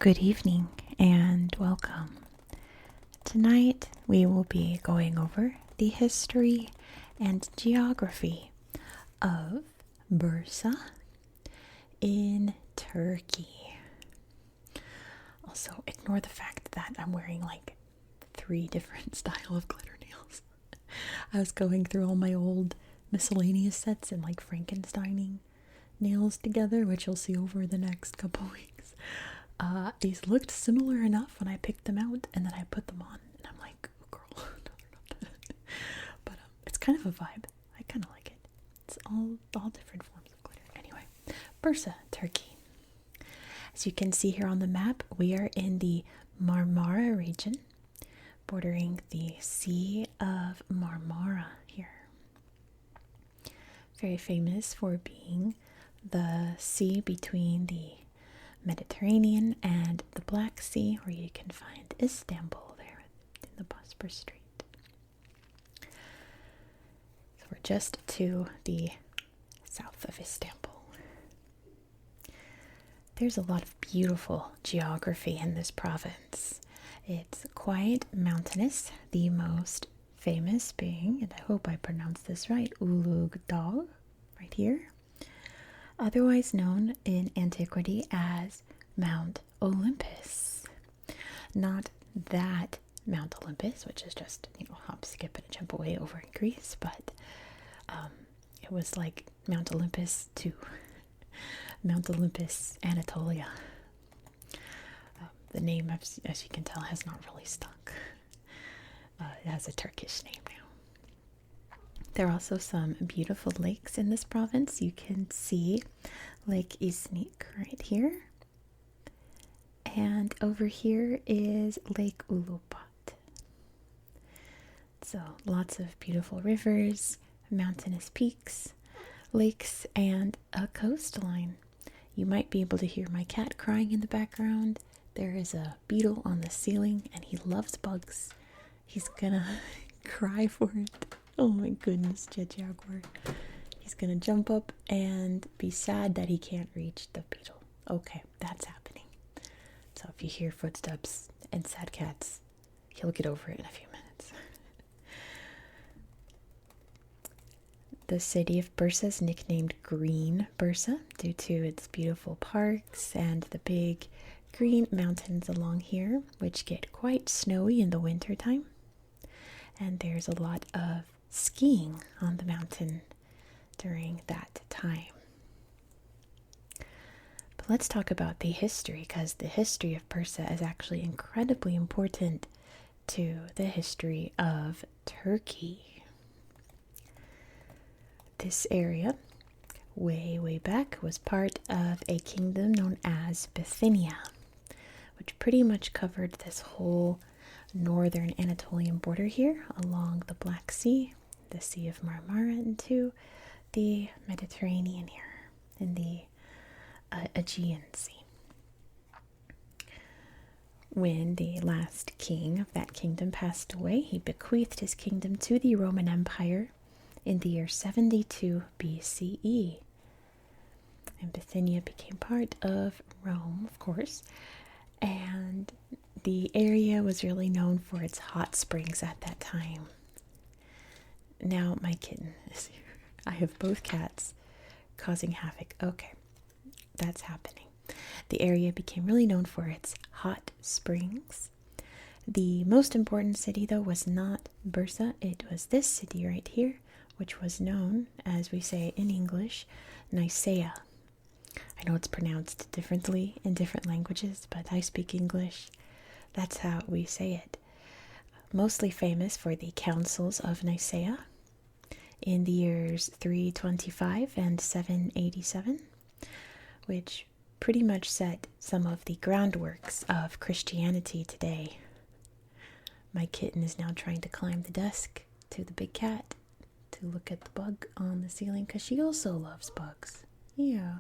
Good evening and welcome. Tonight we will be going over the history and geography of Bursa in Turkey. Also, ignore the fact that I'm wearing like 3 different style of glitter nails. I was going through all my old miscellaneous sets and like Frankensteining nails together, which you'll see over the next couple weeks. These looked similar enough when I picked them out, and then I put them on, and I'm like, oh girl, no, they're not that. But it's kind of a vibe. I kind of like it. It's all different forms of glitter. Anyway, Bursa, Turkey. As you can see here on the map, we are in the Marmara region, bordering the Sea of Marmara here. Very famous for being the sea between the Mediterranean and the Black Sea, where you can find Istanbul there in the Bosporus Strait. So we're just to the south of Istanbul. There's a lot of beautiful geography in this province. It's quite mountainous, the most famous being, and I hope I pronounced this right, Uludağ, right here. Otherwise known in antiquity as Mount Olympus. Not that Mount Olympus, which is just, hop, skip, and a jump away over in Greece, but it was like Mount Olympus 2. Mount Olympus, Anatolia. The name, as you can tell, has not really stuck. It has a Turkish name now. There are also some beautiful lakes in this province. You can see Lake Iznik right here. And over here is Lake Ulubat. So lots of beautiful rivers, mountainous peaks, lakes, and a coastline. You might be able to hear my cat crying in the background. There is a beetle on the ceiling, and he loves bugs. He's gonna cry for it. Oh my goodness, Jet Jaguar. He's gonna jump up and be sad that he can't reach the beetle. Okay, that's happening. So if you hear footsteps and sad cats, he'll get over it in a few minutes. The city of Bursa is nicknamed Green Bursa due to its beautiful parks and the big green mountains along here, which get quite snowy in the wintertime. And there's a lot of skiing on the mountain during that time. But let's talk about the history, because the history of Bursa is actually incredibly important to the history of Turkey. This area, way back, was part of a kingdom known as Bithynia, which pretty much covered this whole northern Anatolian border here along the Black Sea, the Sea of Marmara, into the Mediterranean here in the Aegean Sea. When the last king of that kingdom passed away, he bequeathed his kingdom to the Roman Empire in the year 72 BCE. And Bithynia became part of Rome, of course, and the area was really known for its hot springs at that time. Now my kitten is here. I have both cats causing havoc. Okay, that's happening. The area became really known for its hot springs. The most important city, though, was not Bursa. It was this city right here, which was known, as we say in English, Nicaea. I know it's pronounced differently in different languages, but I speak English. That's how we say it. Mostly famous for the councils of Nicaea in the years 325 and 787, which pretty much set some of the groundworks of Christianity today. My kitten is now trying to climb the desk to the big cat to look at the bug on the ceiling, because she also loves bugs. Yeah,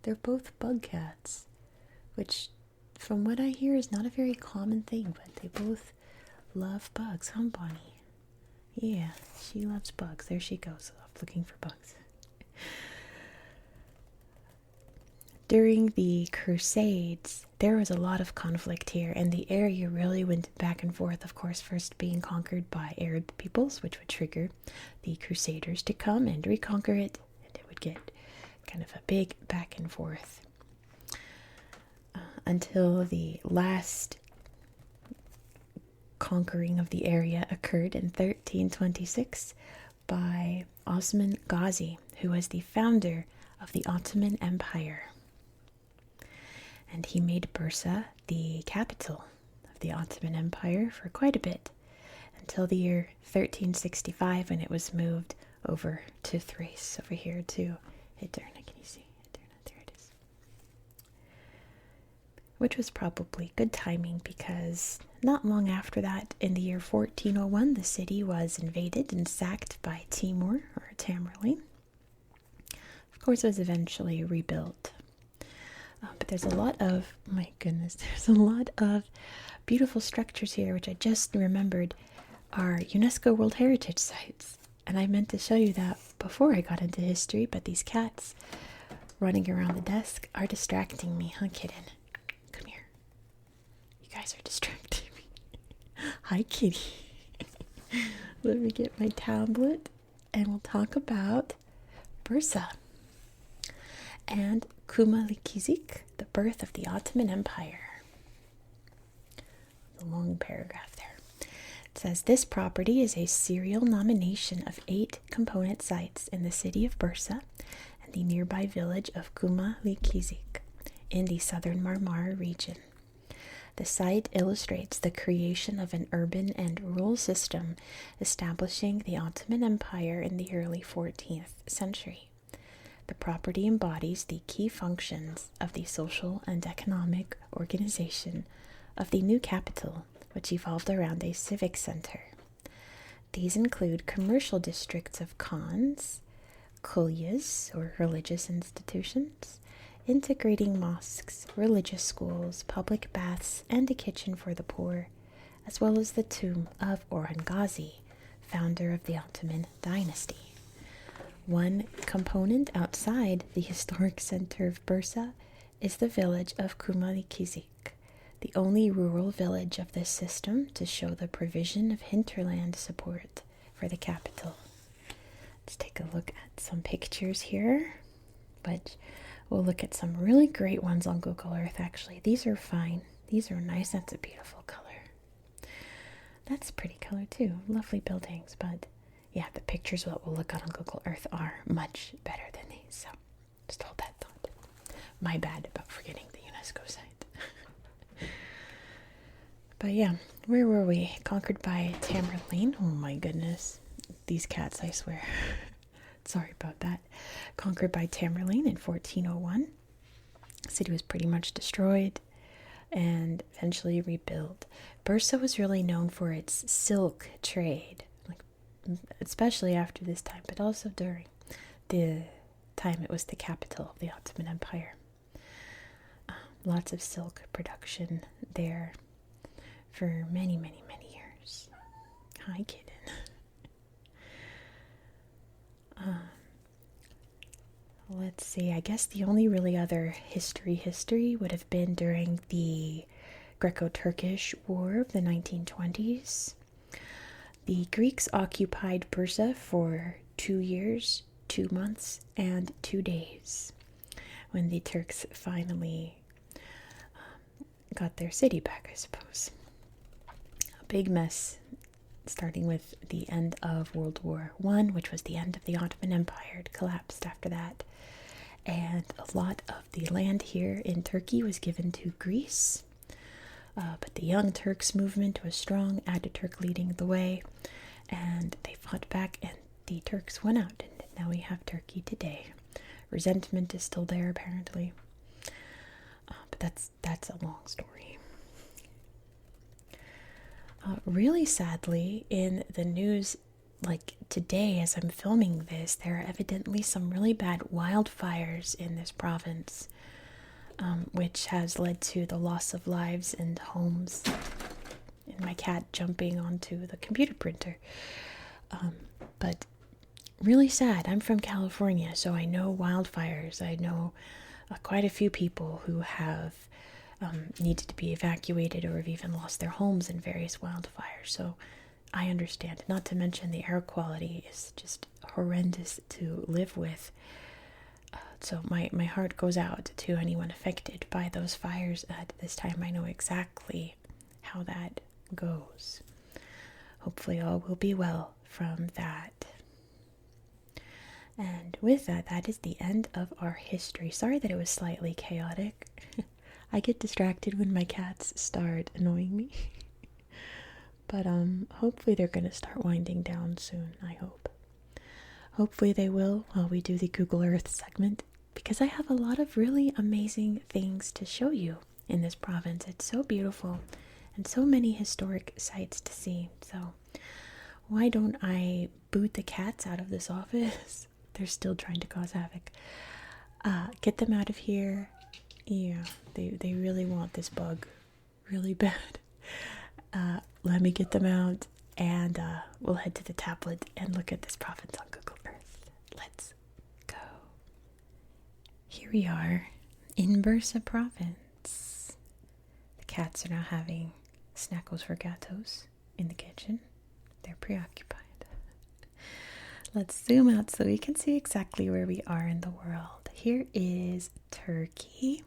they're both bug cats, which from what I hear is not a very common thing, but they both love bugs, huh, Bonnie? Yeah, she loves bugs. There she goes, off looking for bugs. during the Crusades, there was a lot of conflict here, and the area really went back and forth, of course, first being conquered by Arab peoples, which would trigger the Crusaders to come and reconquer it, and it would get kind of a big back and forth until the last conquering of the area occurred in 1326 by Osman Ghazi, who was the founder of the Ottoman Empire. And he made Bursa the capital of the Ottoman Empire for quite a bit, until the year 1365 when it was moved over to Thrace, over here to Edirne. Can you see? Edirne, there it is. Which was probably good timing because not long after that, in the year 1401, the city was invaded and sacked by Timur, or Tamerlane. Of course, it was eventually rebuilt. But there's a lot of, my goodness, there's a lot of beautiful structures here, which I just remembered are UNESCO World Heritage Sites. And I meant to show you that before I got into history, but these cats running around the desk are distracting me, huh, kitten? Come here. You guys are distracting me. Hi, kitty. Let me get my tablet and we'll talk about Bursa and Cumalıkızık, the birth of the Ottoman Empire. A long paragraph there. It says, this property is a serial nomination of 8 component sites in the city of Bursa and the nearby village of Cumalıkızık in the southern Marmara region. The site illustrates the creation of an urban and rural system establishing the Ottoman Empire in the early 14th century. The property embodies the key functions of the social and economic organization of the new capital, which evolved around a civic center. These include commercial districts of khans, kulyas, or religious institutions, integrating mosques, religious schools, public baths, and a kitchen for the poor, as well as the tomb of Orhan Gazi, founder of the Ottoman dynasty. One component outside the historic center of Bursa is the village of Cumalıkızık, the only rural village of this system to show the provision of hinterland support for the capital. Let's take a look at some pictures here, but we'll look at some really great ones on Google Earth, actually. These are fine. These are nice. That's a beautiful color. That's a pretty color, too. Lovely buildings, but yeah, the pictures that we'll look at on Google Earth are much better than these, so just hold that thought. My bad about forgetting the UNESCO site. But yeah, where were we? Conquered by Tamerlane. Oh my goodness. These cats, I swear. Sorry about that. Conquered by Tamerlane in 1401. The city was pretty much destroyed and eventually rebuilt. Bursa was really known for its silk trade, especially after this time, but also during the time it was the capital of the Ottoman Empire. Lots of silk production there for many, many, many years. Hi, kitten. Let's see, I guess the only really other history would have been during the Greco-Turkish War of the 1920s. The Greeks occupied Bursa for 2 years, 2 months, and 2 days when the Turks finally got their city back, I suppose. A big mess, starting with the end of World War I, which was the end of the Ottoman Empire. It collapsed after that. And a lot of the land here in Turkey was given to Greece. But the Young Turks movement was strong, Ataturk leading the way, and they fought back and the Turks won out, and now we have Turkey today. Resentment is still there, apparently. But that's a long story. Really sadly, in the news, like today as I'm filming this, there are evidently some really bad wildfires in this province, which has led to the loss of lives and homes, and my cat jumping onto the computer printer. But really sad. I'm from California, so I know wildfires. I know quite a few people who have needed to be evacuated or have even lost their homes in various wildfires. So I understand. Not to mention the air quality is just horrendous to live with. So my heart goes out to anyone affected by those fires at this time. I know exactly how that goes. Hopefully all will be well from that. And with that, that is the end of our history. Sorry that it was slightly chaotic. I get distracted when my cats start annoying me. But hopefully they're going to start winding down soon, I hope. Hopefully they will while we do the Google Earth segment, because I have a lot of really amazing things to show you in this province. It's so beautiful and so many historic sites to see. So why don't I boot the cats out of this office? They're still trying to cause havoc. Get them out of here. Yeah, they really want this bug really bad. Let me get them out, and we'll head to the tablet and look at this province on Google Earth. Let's go. Here we are in Bursa province. The cats are now having snackos for gatos in the kitchen. They're preoccupied. Let's zoom out so we can see exactly where we are in the world. Here is Turkey.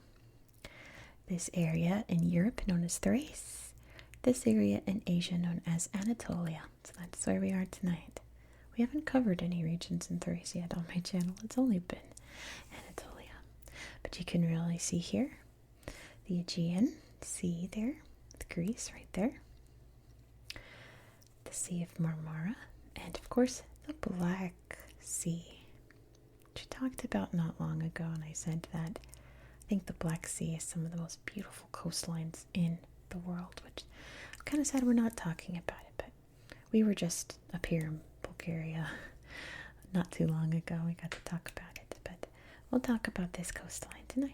This area in Europe known as Thrace. This area in Asia known as Anatolia. So that's where we are tonight. We haven't covered any regions in Thrace yet on my channel. It's only been Anatolia. But you can really see here the Aegean Sea there, with Greece right there. The Sea of Marmara, and of course the Black Sea, which we talked about not long ago, and I said that I think the Black Sea is some of the most beautiful coastlines in the world, which I'm kind of sad we're not talking about it, but we were just up here in Bulgaria not too long ago. We got to talk about it, but we'll talk about this coastline tonight.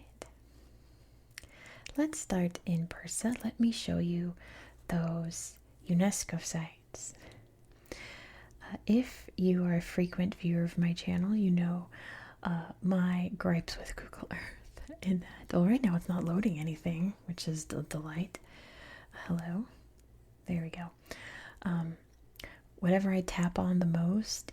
Let's start in Bursa. Let me show you those UNESCO sites. If you are a frequent viewer of my channel, you know my gripes with Google Earth in that, well, right now it's not loading anything, which is a delight. Hello. There we go. Whatever I tap on the most,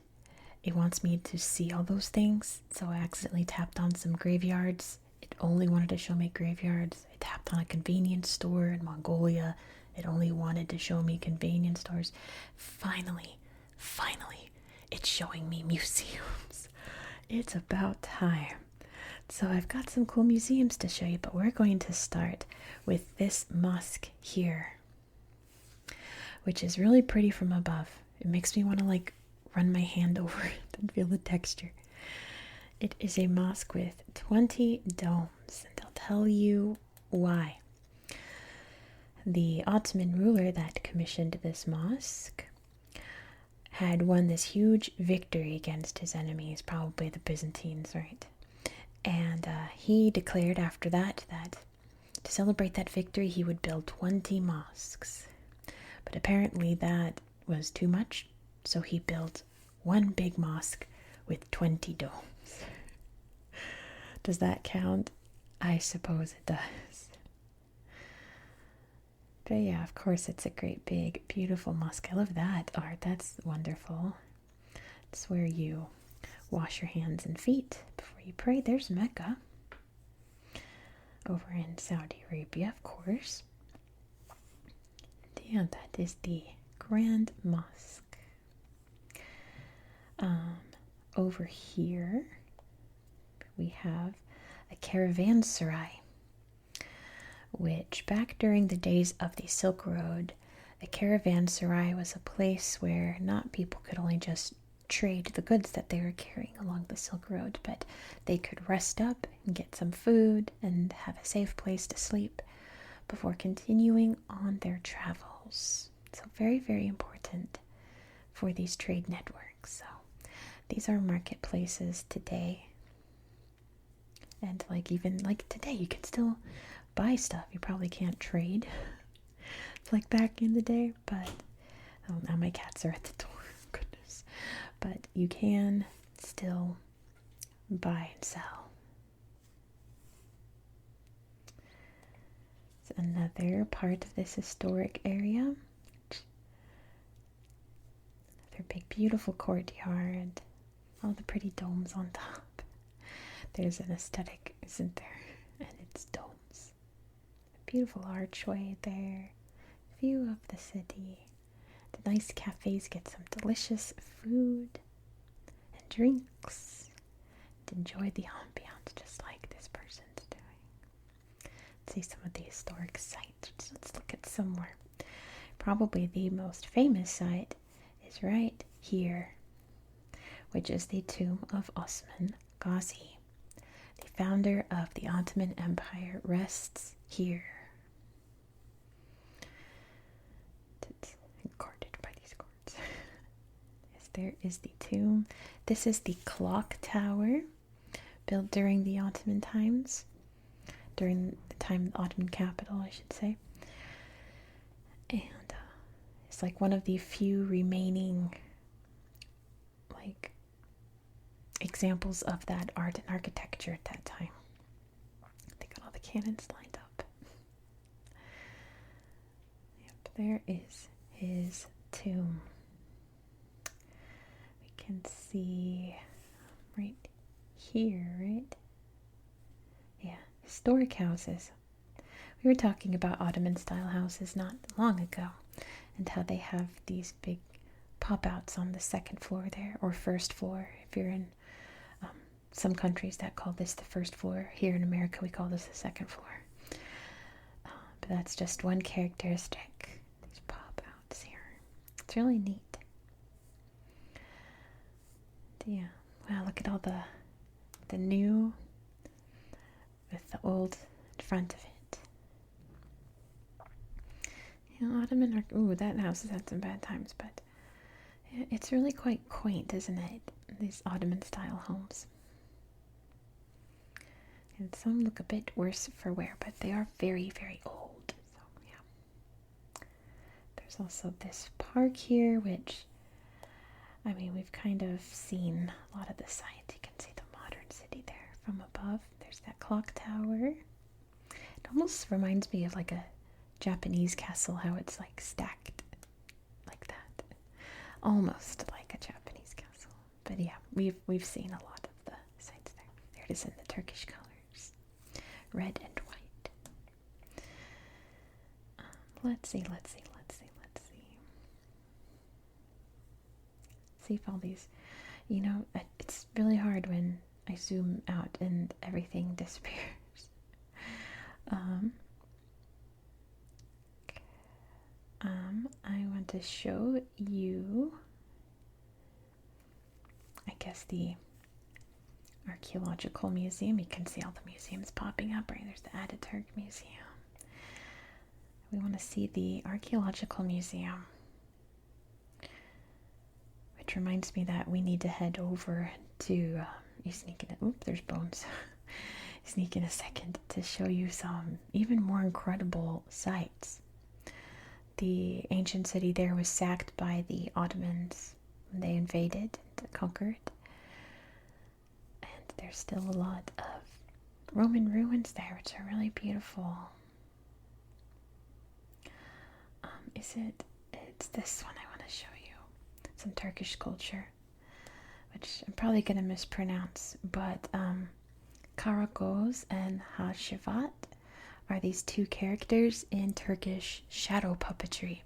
it wants me to see all those things. So I accidentally tapped on some graveyards. It only wanted to show me graveyards. I tapped on a convenience store in Mongolia. It only wanted to show me convenience stores. Finally, it's showing me museums. It's about time. So I've got some cool museums to show you, but we're going to start with this mosque here, which is really pretty from above. It makes me want to run my hand over it and feel the texture. It is a mosque with 20 domes, and I'll tell you why. The Ottoman ruler that commissioned this mosque had won this huge victory against his enemies, probably the Byzantines, right? And he declared after that to celebrate that victory, he would build 20 mosques. But apparently that was too much, so he built one big mosque with 20 domes. Does that count? I suppose it does. But yeah, of course, it's a great, big, beautiful mosque. I love that art. That's wonderful. It's where you wash your hands and feet before you pray. There's Mecca. Over in Saudi Arabia, of course. Yeah, that is the Grand Mosque. Over here, we have a caravanserai, which back during the days of the Silk Road, a caravanserai was a place where not people could only just trade the goods that they were carrying along the Silk Road, but they could rest up and get some food and have a safe place to sleep before continuing on their travels. So very, very important for these trade networks. So these are marketplaces today. And even today, you can still buy stuff. You probably can't trade. It's like back in the day, but oh, now my cats are at the door. Goodness. But you can still buy and sell. Another part of this historic area. Another big, beautiful courtyard. All the pretty domes on top. There's an aesthetic, isn't there? And it's domes. A beautiful archway there. View of the city. The nice cafes get some delicious food and drinks. And enjoy the ambiance just like this person's doing. Let's see some of the historic sites. Let's look at some more. Probably the most famous site is right here, which is the tomb of Osman Gazi. The founder of the Ottoman Empire rests here. It's guarded by these guards. Yes, there is the tomb. This is the clock tower, built during the Ottoman times. During the time of the Ottoman capital, I should say. And it's like one of the few remaining examples of that art and architecture at that time. They got all the cannons lined up. Yep, there is his tomb. We can see right here, right? Yeah, historic houses. We were talking about Ottoman style houses not long ago, and how they have these big pop-outs on the second floor there, or first floor if you're in some countries that call this the first floor. Here in America we call this the second floor. But that's just one characteristic, these pop-outs here. It's really neat. Yeah, wow, look at all the new with the old in front of it. You know, Ottoman ooh, that house has had some bad times, but it's really quite quaint, isn't it? These Ottoman style homes. And some look a bit worse for wear, but they are very, very old. So, yeah. There's also this park here, which, I mean, we've kind of seen a lot of the site. You can see the modern city there from above. There's that clock tower. It almost reminds me of like a Japanese castle, how it's like stacked like that. Almost like a Japanese castle. But yeah, we've seen a lot of the sites there. There it is in the Turkish colors. Red and white. Let's see. See if all these, you know, it's really hard when I zoom out and everything disappears. I want to show you, I guess, the archaeological museum. You can see all the museums popping up, right? There's the Ataturk Museum. We want to see the archaeological museum, which reminds me that we need to head over to Iznik. Oop, there's bones. Iznik in a second to show you some even more incredible sites. The ancient city there was sacked by the Ottomans when they invaded and conquered. And there's still a lot of Roman ruins there, which are really beautiful. It's this one I want to show you. Some Turkish culture, which I'm probably going to mispronounce, but Karakoz and Haşivat are these two characters in Turkish shadow puppetry,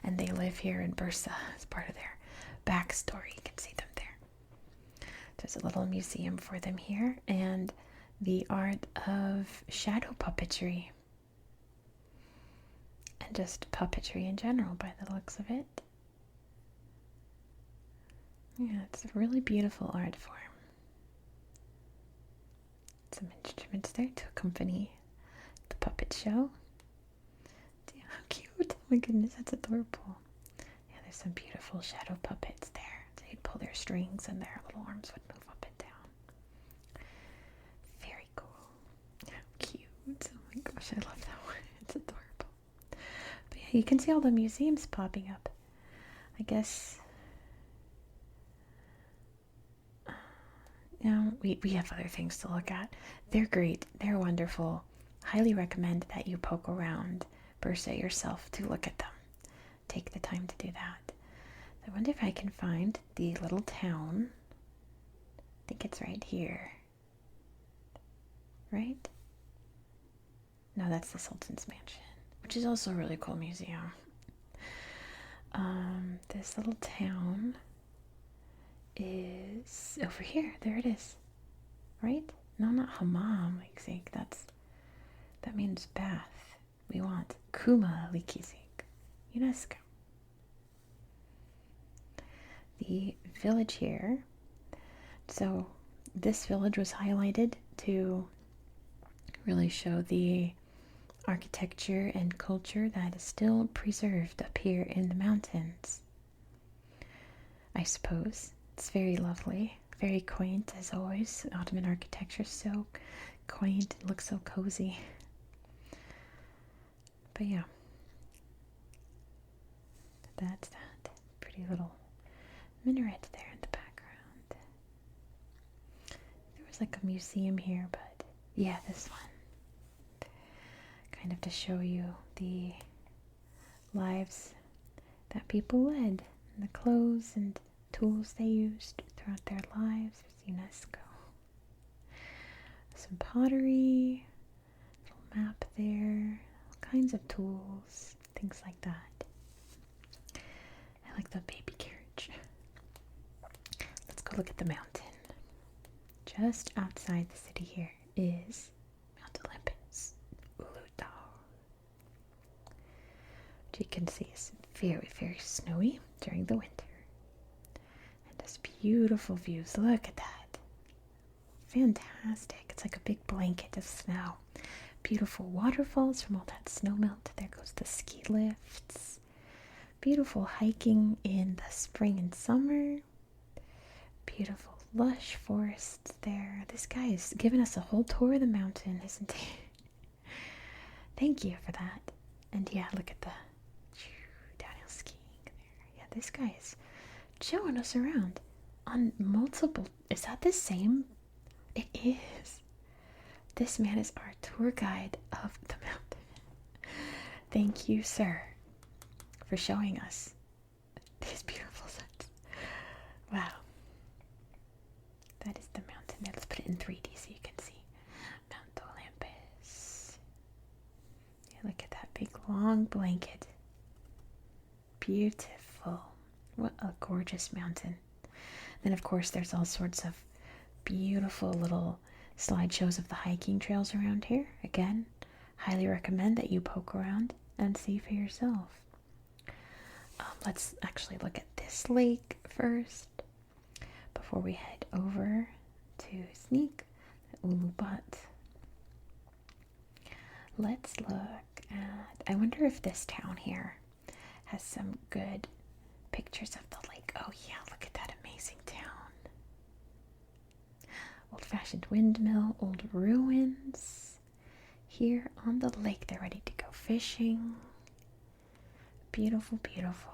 and they live here in Bursa as part of their backstory. You can see them there. There's a little museum for them here, and the art of shadow puppetry, and just puppetry in general by the looks of it. Yeah, it's a really beautiful art form. Some instruments there to accompany the puppet show. Yeah, how cute. Oh my goodness, that's adorable. Yeah, there's some beautiful shadow puppets there. So you'd pull their strings and their little arms would move up and down. Very cool. How cute. Oh my gosh, I love that one. It's adorable. But yeah, you can see all the museums popping up. I guess, you know, we have other things to look at. They're great. They're wonderful. highly recommend that you poke around Bursa yourself to look at them. Take the time to do that. I wonder if I can find the little town. I think it's right here. Right? No, that's the Sultan's Mansion, which is also a really cool museum. This little town is over here. There it is. Right? No, not Hammam. That means bath. We want Cumalıkızık, UNESCO. The village here. So this village was highlighted to really show the architecture and culture that is still preserved up here in the mountains. I suppose it's very lovely, very quaint as always. Ottoman architecture is so quaint and looks so cozy. But yeah, that's that pretty little minaret there in the background. There was like a museum here, but yeah, this one. Kind of to show you the lives that people led, and the clothes and tools they used throughout their lives. There's UNESCO. Some pottery, little map there, all kinds of tools, things like that. I like the baby carriage. Let's go look at the mountain. Just outside the city here is Mount Olympus, Uludağ. Which you can see is very, very snowy during the winter. And has beautiful views. Look at that. Fantastic. It's like a big blanket of snow. Beautiful waterfalls from all that snow melt. There goes the ski lifts. Beautiful hiking in the spring and summer. Beautiful lush forests there. This guy is giving us a whole tour of the mountain, isn't he? Thank you for that. And yeah, look at the downhill skiing there. Yeah, this guy is showing us around on multiple. Is that the same? It is. This man is our tour guide of the mountain. Thank you, sir, for showing us these beautiful sights. Wow. That is the mountain there. Let's put it in 3D so you can see Mount Olympus. Yeah, look at that big long blanket. Beautiful. What a gorgeous mountain. Then, of course, there's all sorts of beautiful little slideshows of the hiking trails around here. Again, highly recommend that you poke around and see for yourself. Let's actually look at this lake first before we head over to Iznik, Uludağ. Let's look at, I wonder if this town here has some good pictures of the lake. Oh yeah, look at that amazing town. Old-fashioned windmill, old ruins. Here on the lake, they're ready to go fishing. Beautiful, beautiful.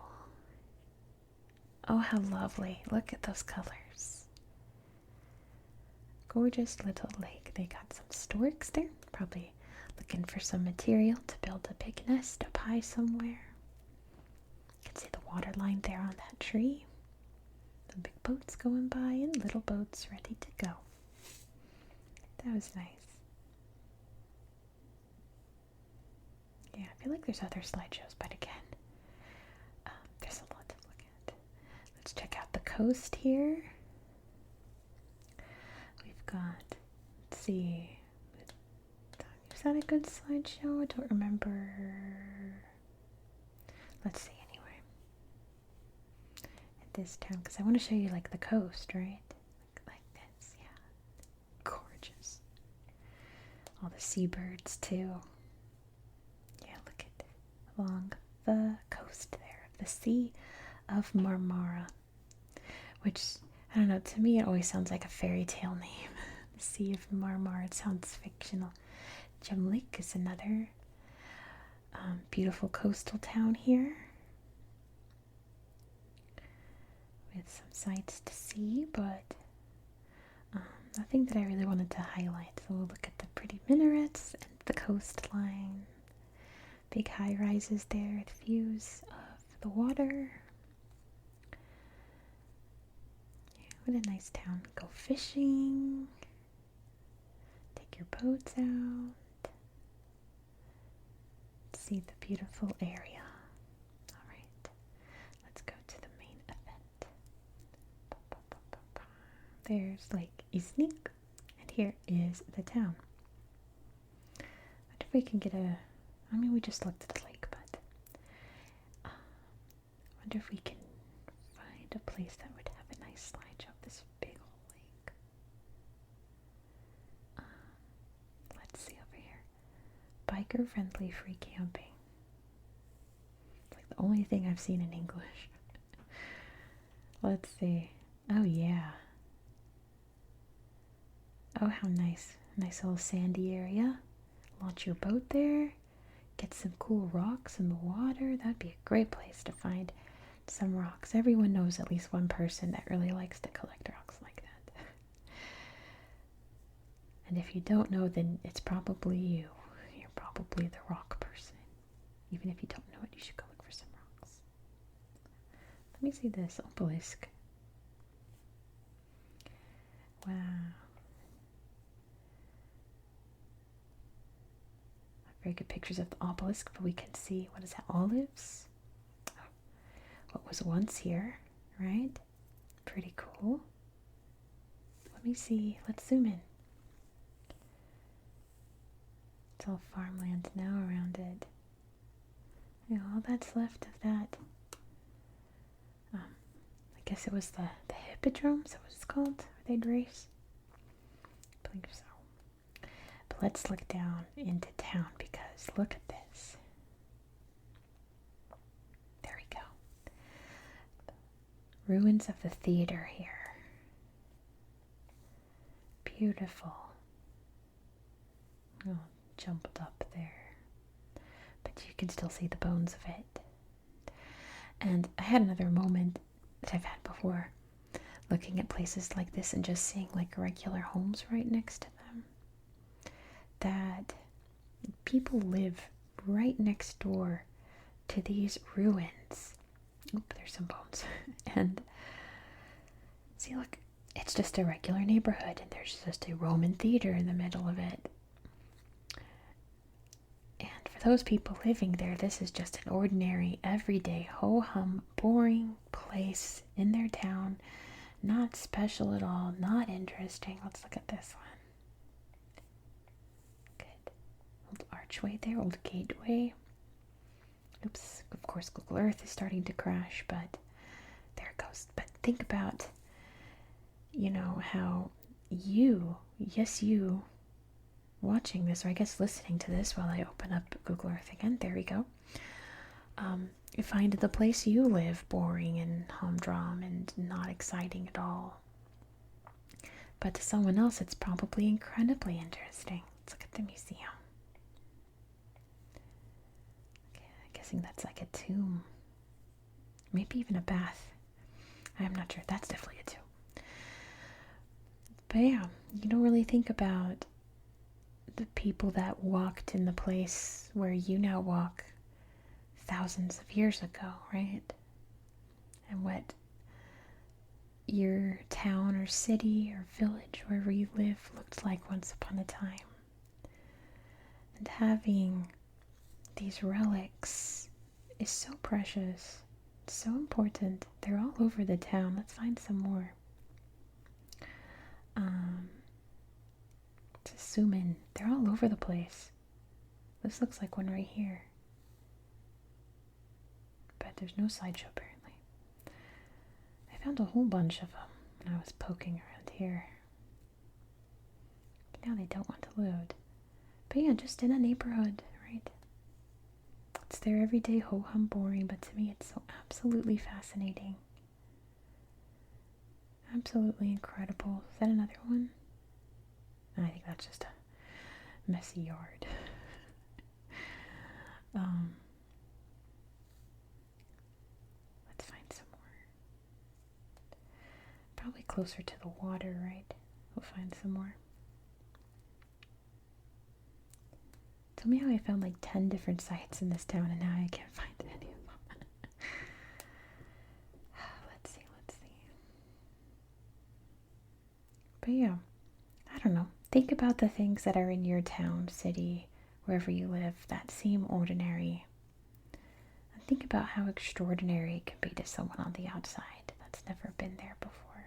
Oh, how lovely. Look at those colors. Gorgeous little lake. They got some storks there. Probably looking for some material to build a big nest up high somewhere. You can see the water line there on that tree. The big boats going by and little boats ready to go. That was nice. Yeah, I feel like there's other slideshows, but again, there's a lot to look at. Let's check out the coast here. We've got, let's see, is that a good slideshow? I don't remember. Let's see anyway. At this town, because I want to show you like the coast, right? Like this, yeah. Gorgeous. All the seabirds too. Yeah, look at along the coast there, the Sea of Marmara, which, I don't know, to me it always sounds like a fairy tale name. The Sea of Marmara, it sounds fictional. Cumalıkızık is another beautiful coastal town here with some sights to see, but nothing that I really wanted to highlight. So we'll look at the pretty minarets and the coastline. Big high rises there with views of the water. What a nice town. Go fishing. Take your boats out. See the beautiful area. Alright, let's go to the main event. There's Lake Iznik, and here is the town. I wonder if we can get a... I mean, we just looked at the lake, but... I wonder if we can find a place that would have a nice slideshow of this big old lake. Let's see over here. Biker-friendly free camping. It's like the only thing I've seen in English. Let's see. Oh, yeah. Oh, how nice. Nice little sandy area. Launch your boat there. Get some cool rocks in the water. That'd be a great place to find some rocks. Everyone knows at least one person that really likes to collect rocks like that. And if you don't know, then it's probably you. You're probably the rock person. Even if you don't know it, you should go look for some rocks. Let me see this obelisk. Wow. Very good pictures of the obelisk, but we can see, what is that, olives? Oh, what was once here, right? Pretty cool. Let me see, let's zoom in. It's all farmland now around it. You know, all that's left of that. I guess it was the hippodrome, is that what it's called? Where they'd race? I believe so. But let's look down into town because look at this. There we go. Ruins of the theater here. Beautiful. Oh, jumbled up there. But you can still see the bones of it. And I had another moment that I've had before looking at places like this and just seeing like regular homes right next to them. That people live right next door to these ruins. Oop, there's some bones. And see, look, it's just a regular neighborhood, and there's just a Roman theater in the middle of it. And for those people living there, this is just an ordinary, everyday, ho-hum, boring place in their town. Not special at all, not interesting. Let's look at this one. Old archway there, old gateway. Oops, of course Google Earth is starting to crash, but there it goes. But think about, you know, how you, yes you, watching this, or I guess listening to this while I open up Google Earth again, there we go. You find the place you live boring and humdrum and not exciting at all. But to someone else, it's probably incredibly interesting. Let's look at the museum. Guessing that's like a tomb, maybe even a bath. I'm not sure. That's definitely a tomb. But yeah, you don't really think about the people that walked in the place where you now walk thousands of years ago, right? And what your town or city or village, wherever you live, looked like once upon a time. And having these relics is so precious, so important. They're all over the town. Let's find some more. Just zoom in. They're all over the place. This looks like one right here. But there's no slideshow apparently. I found a whole bunch of them when I was poking around here. But now they don't want to load. But yeah, just in a neighborhood, right? It's their everyday ho-hum boring, but to me it's so absolutely fascinating. Absolutely incredible. Is that another one? I think that's just a messy yard. Let's find some more. Probably closer to the water, right? We'll find some more. Tell me how I found like 10 different sites in this town and now I can't find any of them. Let's see. But yeah, I don't know. Think about the things that are in your town, city, wherever you live that seem ordinary. And think about how extraordinary it can be to someone on the outside that's never been there before.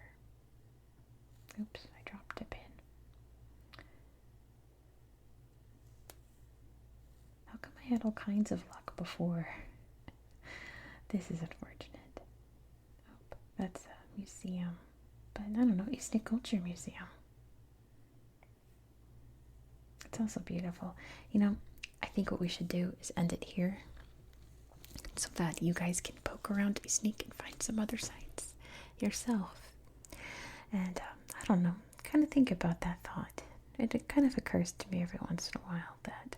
Oops, I dropped a pin. How come I had all kinds of luck before? This is unfortunate. Oh, that's a museum. But I don't know, Iznik Culture Museum. It's also beautiful. You know, I think what we should do is end it here so that you guys can poke around Iznik and find some other sites yourself. And I don't know, kind of think about that thought. It kind of occurs to me every once in a while that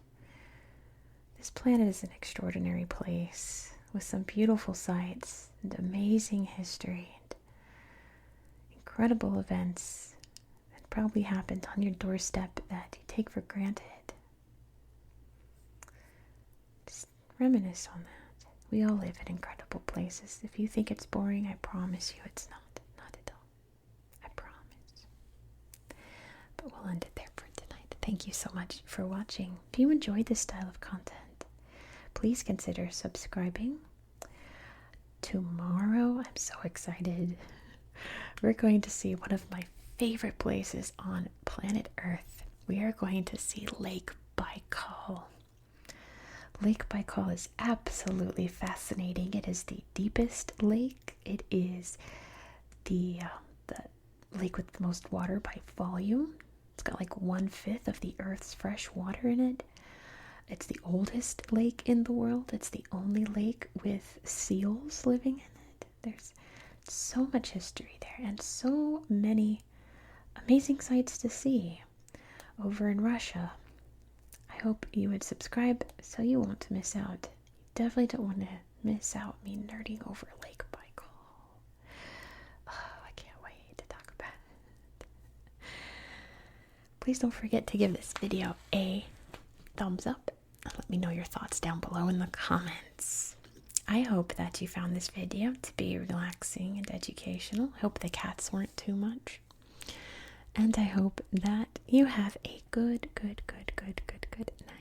this planet is an extraordinary place with some beautiful sights and amazing history and incredible events that probably happened on your doorstep that you take for granted. Just reminisce on that. We all live in incredible places. If you think it's boring, I promise you it's not. Not at all. I promise. But we'll end it there for tonight. Thank you so much for watching. If you enjoyed this style of content, please consider subscribing. Tomorrow, I'm so excited. We're going to see one of my favorite places on planet Earth. We are going to see Lake Baikal. Lake Baikal is absolutely fascinating. It is the deepest lake. It is the lake with the most water by volume. It's got like 1/5 of the Earth's fresh water in it. It's the oldest lake in the world. It's the only lake with seals living in it. There's so much history there and so many amazing sights to see over in Russia. I hope you would subscribe so you won't miss out. You definitely don't want to miss out me nerding over Lake Baikal. Oh, I can't wait to talk about it. Please don't forget to give this video a thumbs up. Let me know your thoughts down below in the comments. I hope that you found this video to be relaxing and educational. I hope the cats weren't too much. And I hope that you have a good night.